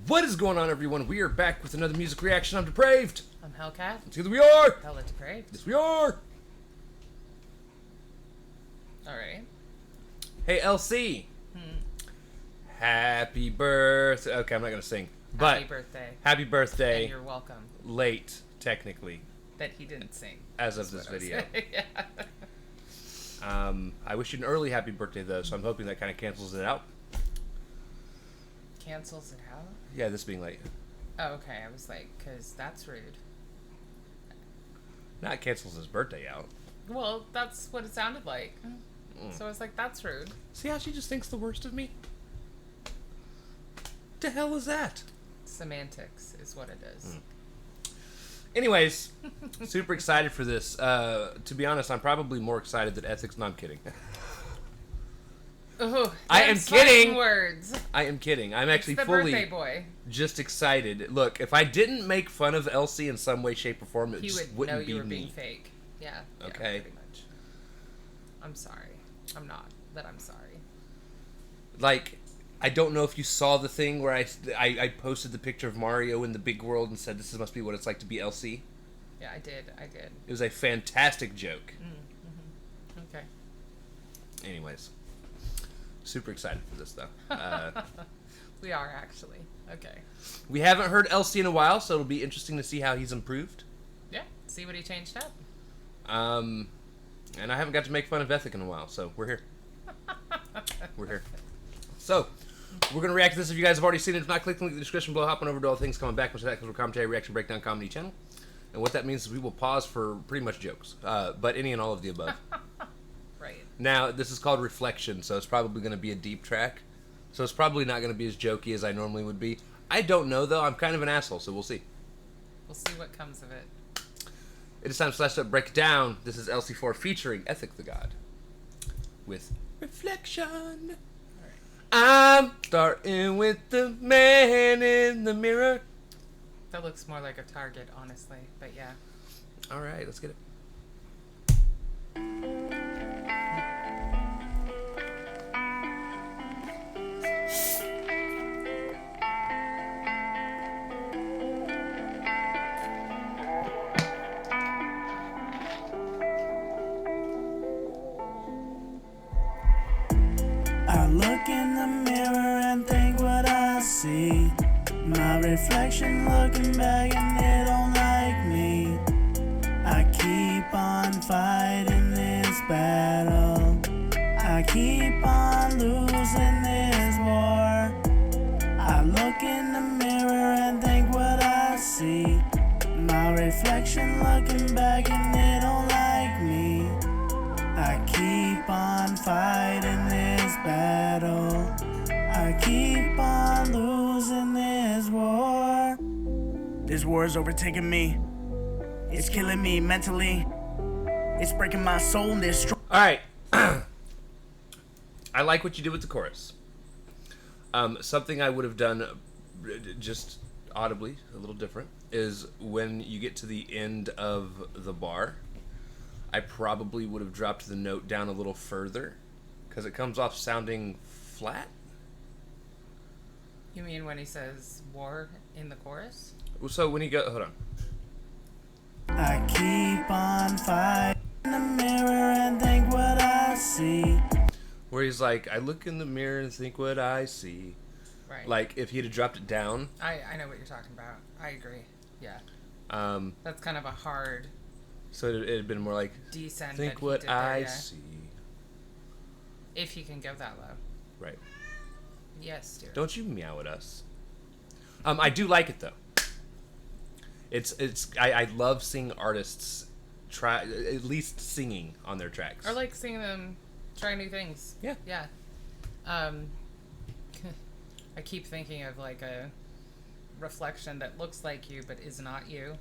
What is going on, everyone? We are back with another music reaction. I'm Depraved. I'm Hellcat. Together we are. HellaDepraved. Yes, we are. Alright. Hey, LC. Happy birthday. Okay, I'm not going to sing. But Happy birthday. Happy birthday. And you're welcome. Late, technically. That he didn't sing. As of this video. Yeah. I wish you an early happy birthday, though, so I'm hoping that kind of cancels it out. Cancels it out? Yeah, this being late. Oh, okay. I was like, because that's rude. Not cancels his birthday out. Well, that's what it sounded like. So I was like, that's rude. See how she just thinks the worst of me? The hell is that? Semantics is what it is. Anyways, super excited for this. To be honest, I'm probably more excited than Ethics. No, I'm kidding. Ooh, I am kidding. Words. I am kidding. I'm actually It's the fully birthday boy. just excited. Look, if I didn't make fun of LC in some way, shape, or form, it He just would know wouldn't you be were me. being fake. Yeah. Okay. Yeah, pretty much. I'm sorry. I'm not, but I'm sorry. Like, I don't know if you saw the thing where I posted the picture of Mario in the big world and said this must be what it's like to be LC. Yeah, I did. It was a fantastic joke. Okay. Anyways, super excited for this though. We are actually. Okay. We haven't heard LC in a while, so it'll be interesting to see how he's improved. Yeah. See what he changed up. And I haven't got to make fun of Ethic in a while, so we're here. We're here. So, we're going to react to this if you guys have already seen it. If not, click the link in the description below. Hop on over to All Things Coming Back, which is that because we're commentary, reaction, breakdown, comedy channel. And what that means is we will pause for pretty much jokes, but any and all of the above. Right. Now, this is called Reflection, so it's probably going to be a deep track. So it's probably not going to be as jokey as I normally would be. I don't know, though. I'm kind of an asshole, so we'll see. We'll see what comes of it. It is time to slash up, break it down. This is LC4 featuring Ethic the God with Reflection. I'm starting with the man in the mirror. That looks more like a target, honestly, but yeah. All right, let's get it. I look in the mirror and think what I see. My reflection looking back and it don't like me. I keep on fighting this battle. I keep on losing this war. I look in the mirror and think what I see. My reflection looking back and it don't like me. I keep on fighting this battle. I keep on losing this war. This war is overtaking me. It's killing me mentally. It's breaking my soul and destroying. All right. I like what you did with the chorus. Something I would have done just audibly, a little different, is when you get to the end of the bar, I probably would have dropped the note down a little further because it comes off sounding flat. You mean when he says war in the chorus? So when you go, hold on. I keep on fighting in the mirror and think what I see. Where he's like, I look in the mirror and think what I see. Right. Like, if he'd have dropped it down. I know what you're talking about. I agree. Yeah. That's kind of a hard So it'd have been more like, descent. think that he what did there, I yeah. see. If you can go that low. Right. Yes, dear. Don't you meow at us. I do like it, though. I love seeing artists try, at least singing on their tracks. Or like seeing them try new things. Yeah. Yeah. I keep thinking of like a reflection that looks like you but is not you.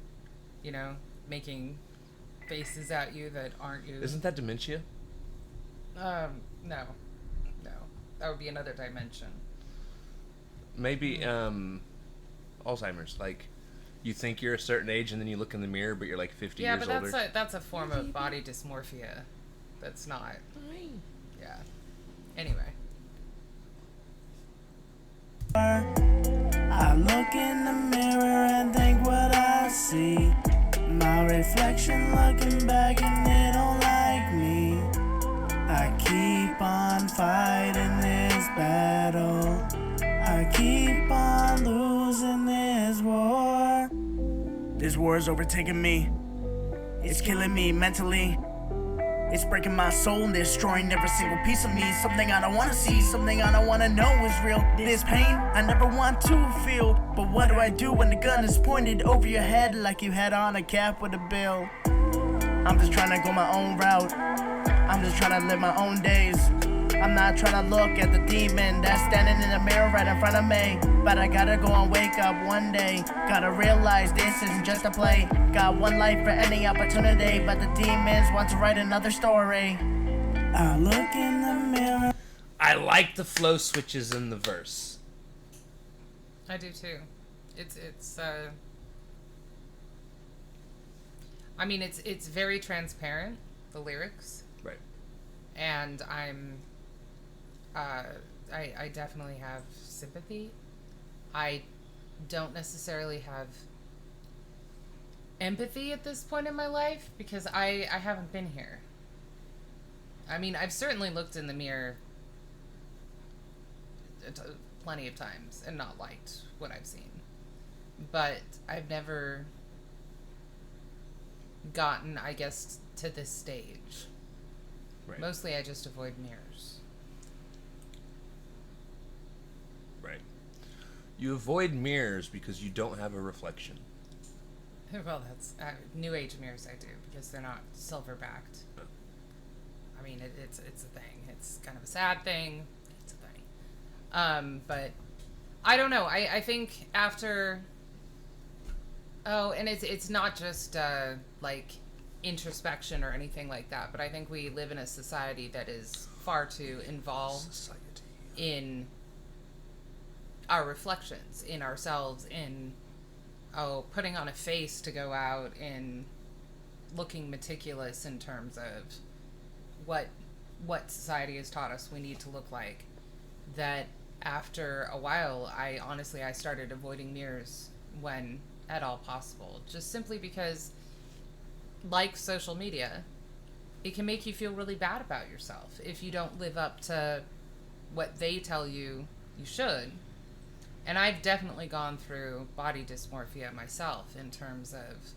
You know, making faces at you that aren't you. Isn't that dementia? No. No. That would be another dimension. Maybe Alzheimer's. Like, you think you're a certain age and then you look in the mirror but you're like 50 years older. Yeah, but that's a form of body dysmorphia. That's not. Yeah. Anyway. I look look in the mirror and think what I see. My reflection looking back and it don't like me. I keep on fighting this battle. I keep on losing this war. This war is overtaking me. It's killing me mentally. It's breaking my soul and destroying every single piece of me. Something I don't wanna see, something I don't wanna know is real. This pain I never want to feel. But what do I do when the gun is pointed over your head like you had on a cap with a bill? I'm just trying to go my own route. I'm just trying to live my own days. I'm not trying to look at the demon that's standing in the mirror right in front of me. But I gotta go and wake up one day. Gotta realize this isn't just a play. Got one life for any opportunity, but the demons want to write another story. I look in the mirror. I like the flow switches in the verse. I do too. It's I mean, it's very transparent, the lyrics. Right. And I definitely have sympathy. I don't necessarily have empathy at this point in my life because I haven't been here. I mean, I've certainly looked in the mirror plenty of times and not liked what I've seen. But I've never gotten, I guess, to this stage. Right. Mostly I just avoid mirrors. Right. You avoid mirrors because you don't have a reflection. Well, that's New Age mirrors I do because they're not silver backed. I mean, it's a thing. It's kind of a sad thing. It's a thing. But I don't know. I think after. Oh, and it's not just like introspection or anything like that. But I think we live in a society that is far too involved in our reflections, in ourselves, in putting on a face to go out, in looking meticulous in terms of what society has taught us we need to look like. That after a while, I started avoiding mirrors when at all possible, just simply because, like social media, it can make you feel really bad about yourself if you don't live up to what they tell you you should. And I've definitely gone through body dysmorphia myself in terms of,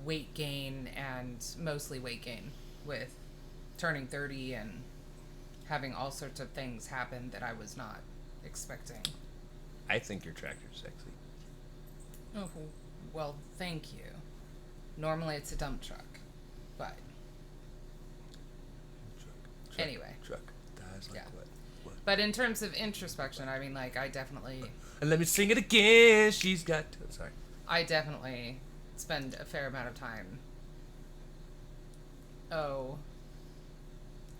weight gain, and mostly weight gain with turning 30 and having all sorts of things happen that I was not expecting. I think your tractor's sexy. Oh, well, thank you. Normally it's a dump truck, but Truck. Anyway. Truck. Dies like Yeah. what? But in terms of introspection, I mean, like, I definitely And let me sing it again. She's got to. Sorry. I definitely spend a fair amount of time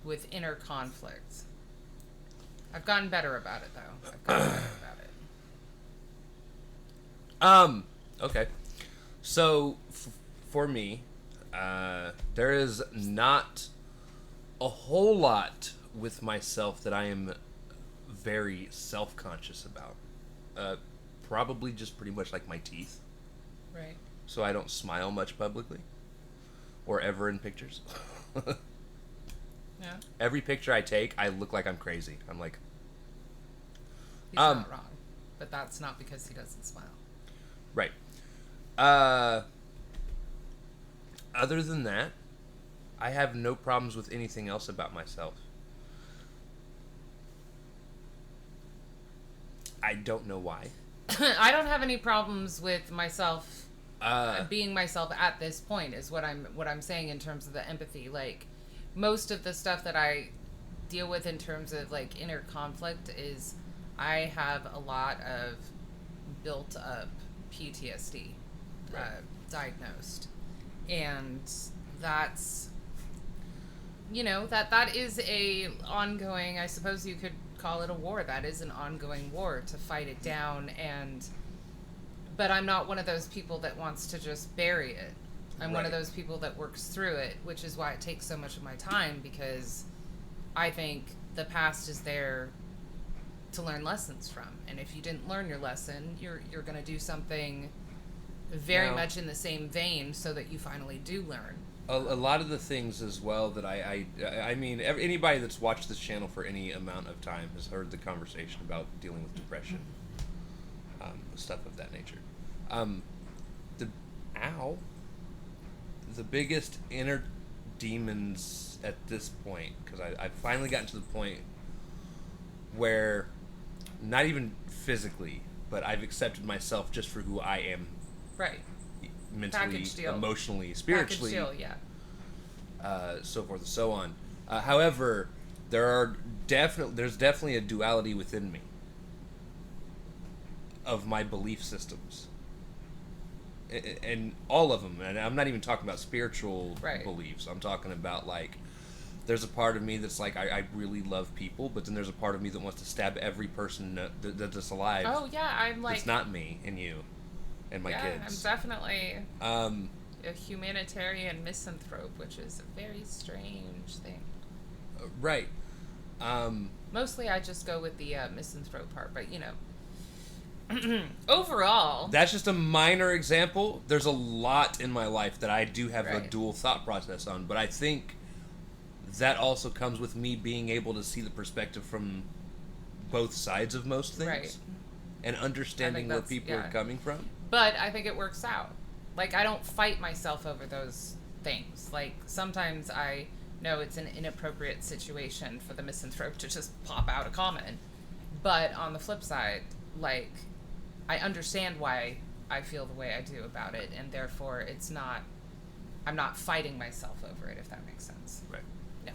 with inner conflict. I've gotten better about it, though. I've gotten better about it. Okay. So, for me, there is not a whole lot with myself that I am very self-conscious about. Probably just pretty much like my teeth. Right. So I don't smile much publicly. Or ever in pictures. Yeah. Every picture I take, I look like I'm crazy. I'm like... He's not wrong. But that's not because he doesn't smile. Right. Other than that, I have no problems with anything else about myself. I don't know why. I don't have any problems with myself being myself at this point is what I'm saying in terms of the empathy. Like, most of the stuff that I deal with in terms of like inner conflict is I have a lot of built up PTSD diagnosed, and that's that is a ongoing, I suppose you could call it a war. That is an ongoing war to fight it down, but I'm not one of those people that wants to just bury it. I'm one of those people that works through it, which is why it takes so much of my time, because I think the past is there to learn lessons from. And if you didn't learn your lesson, you're going to do something very much in the same vein so that you finally do learn. A lot of the things as well that I mean, anybody that's watched this channel for any amount of time has heard the conversation about dealing with depression, stuff of that nature. The biggest inner demons at this point, because I've finally gotten to the point where, not even physically, but I've accepted myself just for who I am. Right. Mentally, emotionally, spiritually, Package deal, yeah. So forth and so on. However, there's definitely a duality within me of my belief systems, and all of them. And I'm not even talking about spiritual beliefs. I'm talking about, like, there's a part of me that's like, I really love people, but then there's a part of me that wants to stab every person that's alive. Oh yeah, I'm like, it's not me and you and my kids. I'm definitely a humanitarian misanthrope, which is a very strange thing. Right. Mostly I just go with the misanthrope part, but overall, that's just a minor example. There's a lot in my life that I do have a dual thought process on, but I think that also comes with me being able to see the perspective from both sides of most things, and understanding where people are coming from. But I think it works out. Like, I don't fight myself over those things. Like, sometimes I know it's an inappropriate situation for the misanthrope to just pop out a comment. But on the flip side, like, I understand why I feel the way I do about it, and therefore I'm not fighting myself over it, if that makes sense. Right. Yeah.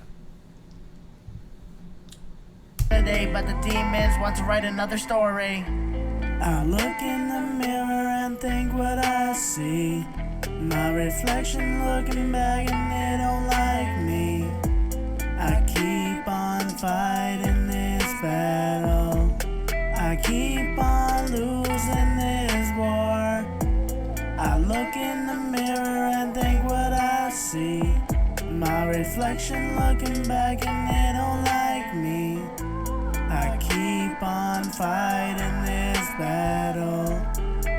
But the demons want to write another story. I look in the mirror and think what I see. My reflection looking back and they don't like me. I keep on fighting this battle. I keep on losing this war. I look in the mirror and think what I see. My reflection looking back and they don't like me. I keep on fighting this battle.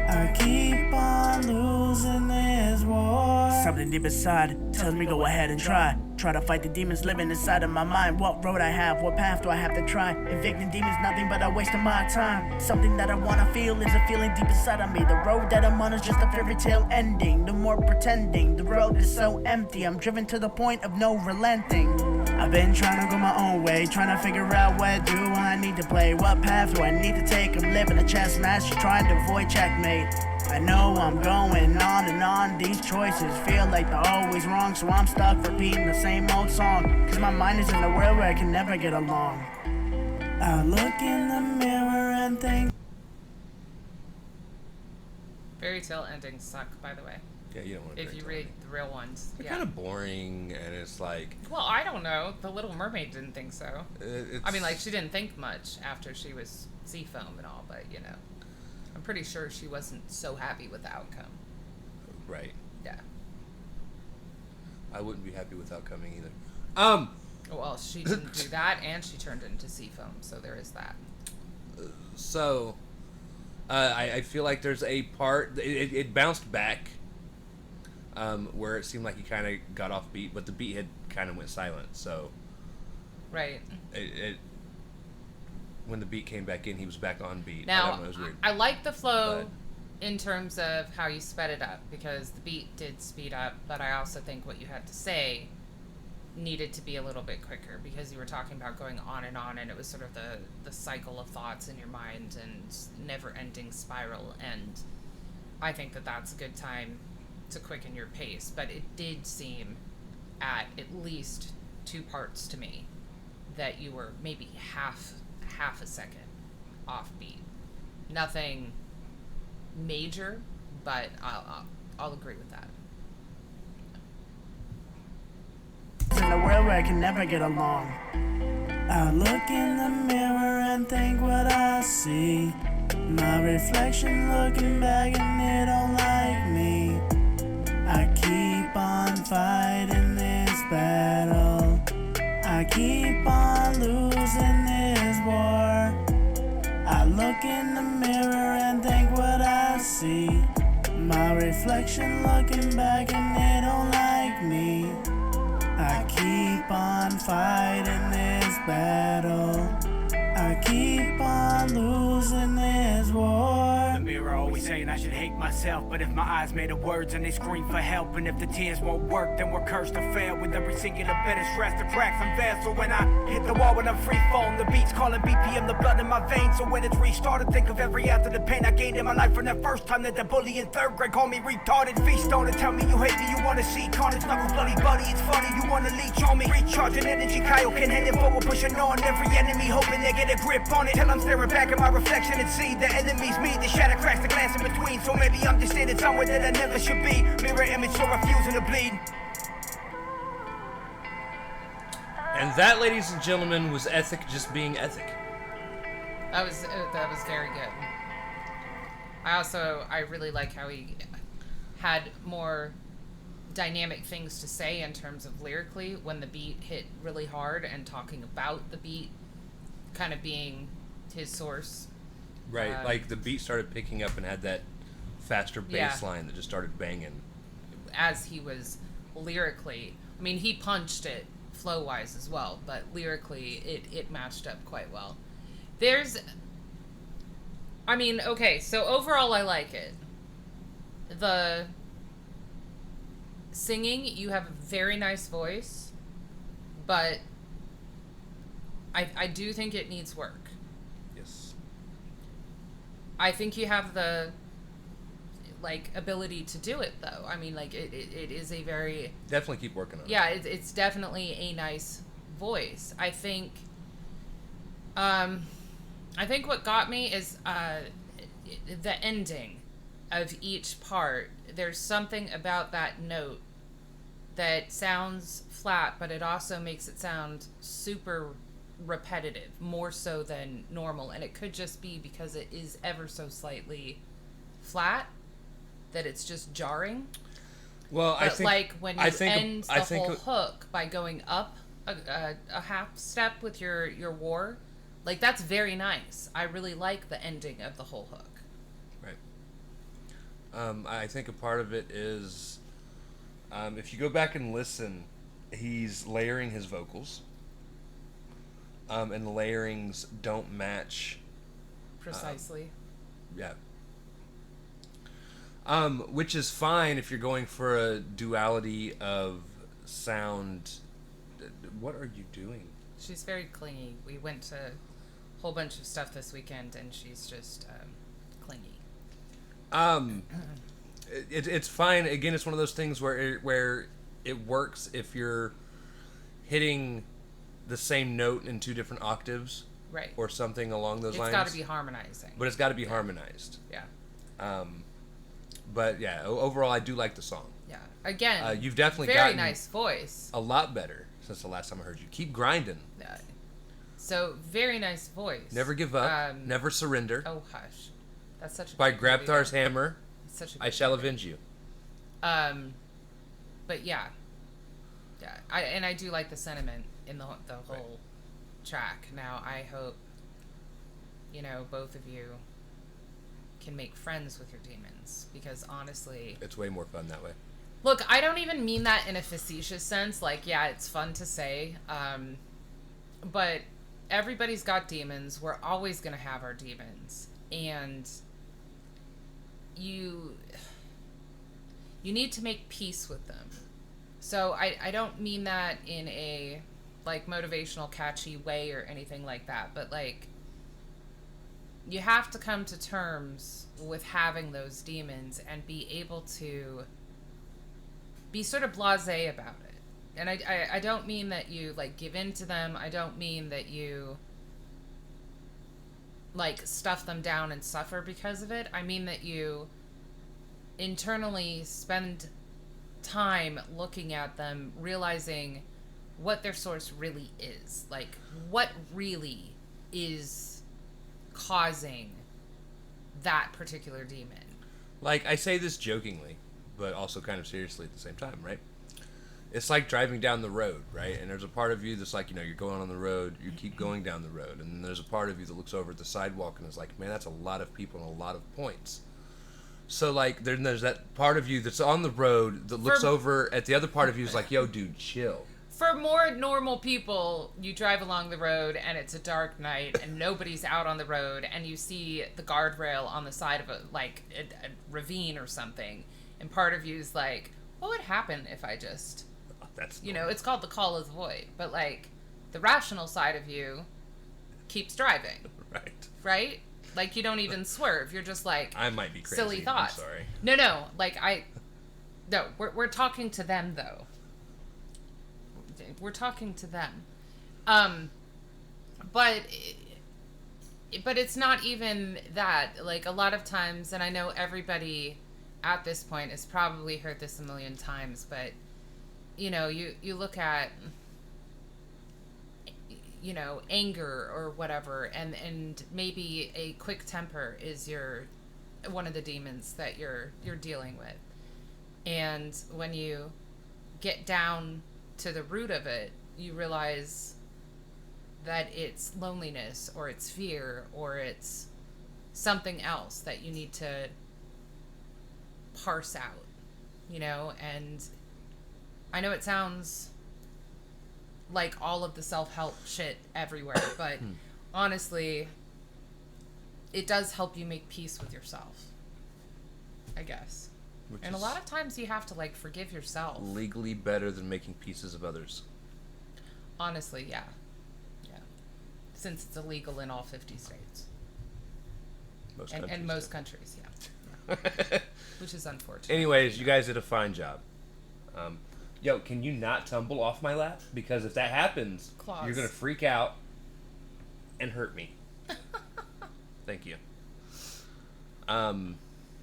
I keep on losing this war. Something deep inside tells me go ahead and try. Try to fight the demons living inside of my mind. What road I have, what path do I have to try? Evicting demons, nothing but a waste of my time. Something that I wanna feel is a feeling deep inside of me. The road that I'm on is just a fairy tale ending. No more pretending, the road is so empty. I'm driven to the point of no relenting. I've been trying to go my own way, trying to figure out what do I need to play. What path do I need to take? I'm living a chess match, trying to avoid checkmate. I know I'm going on and on. These choices feel like they're always wrong, so I'm stuck repeating the same old song. Cause my mind is in a world where I can never get along. I look in the mirror and think. Fairy tale endings suck, by the way. Yeah, you don't want to. If you read the real ones, they're kind of boring, and it's like. Well, I don't know. The Little Mermaid didn't think so. I mean, like, she didn't think much after she was Seafoam and all, but I'm pretty sure she wasn't so happy with the outcome. Right. Yeah. I wouldn't be happy with outcoming either. Well, she didn't do that, and she turned into Seafoam, so there is that. So, I feel like there's a part. It bounced back, where it seemed like he kind of got off beat, but the beat had kind of went silent. So. Right. When the beat came back in, he was back on beat. Now, it was weird. I like the flow in terms of how you sped it up, because the beat did speed up, but I also think what you had to say needed to be a little bit quicker, because you were talking about going on, and it was sort of the cycle of thoughts in your mind and never-ending spiral, and I think that that's a good time to quicken your pace. But it did seem at least 2 parts to me that you were maybe half a second off beat. Nothing major, but I'll agree with that. In a world where I can never get along. I look in the mirror and think what I see. My reflection looking back and it don't like me. I keep on fighting this battle. I keep on losing this war. look in the mirror and think what I see. My reflection looking back and it don't like me. I keep on fighting this battle. I keep on losing this war. The mirror always saying I should hate myself, but if my eyes made of words and they scream for help, and if the tears won't work, then we're cursed to fail. With every singular bit of stress, the cracks unveil. So when I hit the wall, when I'm free falling, the beats calling BPM, the blood in my veins. So when it's restarted, think of every ounce of the pain I gained in my life from that first time that the bully in third grade called me retarded. Feast on it, tell me you hate me, you wanna see carnage, knuckles bloody buddy. It's funny, you wanna leech on me, recharging energy. Kyle can hand it forward, pushing on every enemy, hoping they get a grip on it. Till I'm staring back at my reflection and see the enemy's me. The shadow cracks the glass in between. So maybe I'm just standing somewhere that I never should be. Mirror image, so refusing to bleed. And that, ladies and gentlemen, was Ethic just being Ethic. That was very good. I really like how he had more dynamic things to say in terms of lyrically when the beat hit really hard, and talking about the beat kind of being his source. Right, like the beat started picking up and had that faster bass line that just started banging. As he was lyrically, I mean, he punched it flow-wise as well, but lyrically it matched up quite well. So overall I like it. The singing, you have a very nice voice, but I do think it needs work. Yes. I think you have the ability to do it, though. I mean, it is a very... Definitely keep working on it. Yeah, it's definitely a nice voice. I think what got me is the ending of each part. There's something about that note that sounds flat, but it also makes it sound super repetitive, more so than normal. And it could just be because it is ever so slightly flat that it's just jarring. Well, but I think when you end the whole hook by going up a half step with your war, that's very nice. I really like the ending of the whole hook. Right. I think a part of it is, if you go back and listen, he's layering his vocals. And the layerings don't match precisely. Yeah. Which is fine if you're going for a duality of sound. What are you doing? She's very clingy. We went to a whole bunch of stuff this weekend, and she's just clingy. It's fine. Again, it's one of those things where it works if you're hitting the same note in two different octaves, right, or something along those lines. It's got to be harmonizing. But it's got to be harmonized. Yeah. But yeah, overall, I do like the song. Yeah. Again, you've definitely very gotten nice voice. A lot better since the last time I heard you. Keep grinding. So very nice voice. Never give up. Never surrender. Oh hush, that's such a. By Grabthar's hammer, I shall avenge you. But yeah. I do like the sentiment in the whole track. Now I hope, both of you can make friends with your demons, because honestly, it's way more fun that way. Look, I don't even mean that in a facetious sense. It's fun to say, but everybody's got demons. We're always gonna have our demons, and you need to make peace with them. So I don't mean that in a motivational, catchy way or anything like that, but you have to come to terms with having those demons and be able to be sort of blasé about it. And I don't mean that you give in to them. I don't mean that you stuff them down and suffer because of it. I mean that you internally spend time looking at them, realizing what their source really is. What really is causing that particular demon. I say this jokingly, but also kind of seriously at the same time, right? it's like driving down the road, right? And there's a part of you that's like, you're going on the road, you keep going down the road, and then there's a part of you that looks over at the sidewalk and is like, man, that's a lot of people and a lot of points. So, like, then there's that part of you that's on the road that looks over at the other part of you is like, yo, dude, chill. For more normal people, you drive along the road and it's a dark night and nobody's out on the road and you see the guardrail on the side of a ravine or something, and part of you is like, what would happen if I just... That's it's called the call of the void, but like the rational side of you keeps driving. Right? Like you don't even swerve. You're just like, I might be crazy. Silly thought. I'm sorry. No. No, we're talking to them though. We're talking to them. But it's not even that. Like a lot of times, and I know everybody at this point has probably heard this a million times, but you look at, anger or whatever, and maybe a quick temper is one of the demons that you're dealing with. And when you get down to the root of it, you realize that it's loneliness or it's fear or it's something else that you need to parse out, and I know it sounds like all of the self-help shit everywhere, but honestly, it does help you make peace with yourself, I guess. And a lot of times you have to, forgive yourself. Legally better than making pieces of others. Honestly, yeah. Yeah. Since it's illegal in all 50 states. Most countries, yeah. Which is unfortunate. Anyways, you guys did a fine job. Yo, can you not tumble off my lap? Because if that happens, Claws. You're going to freak out and hurt me. Thank you.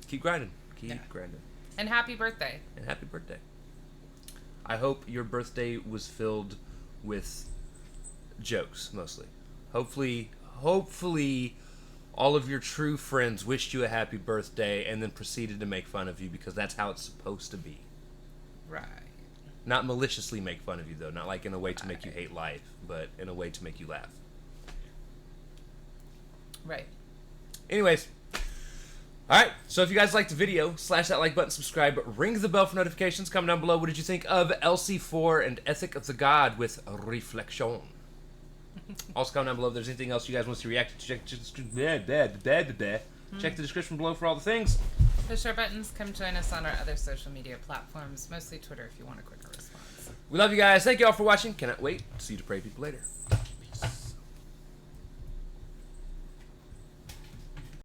Keep grinding. Keep grinding. And happy birthday. And happy birthday. I hope your birthday was filled with jokes, mostly. Hopefully, all of your true friends wished you a happy birthday and then proceeded to make fun of you because that's how it's supposed to be. Right. Not maliciously make fun of you, though. Not like in a way to make you hate life, but in a way to make you laugh. Right. Anyways. Alright, so if you guys liked the video, slash that like button, subscribe, ring the bell for notifications. Comment down below, what did you think of LC4 and Ethic of the God with Reflection? Also comment down below if there's anything else you guys want to react to. Check the description below for all the things. Push our buttons. Come join us on our other social media platforms, mostly Twitter if you want a quicker response. We love you guys. Thank you all for watching. Cannot wait to see you depraved people later.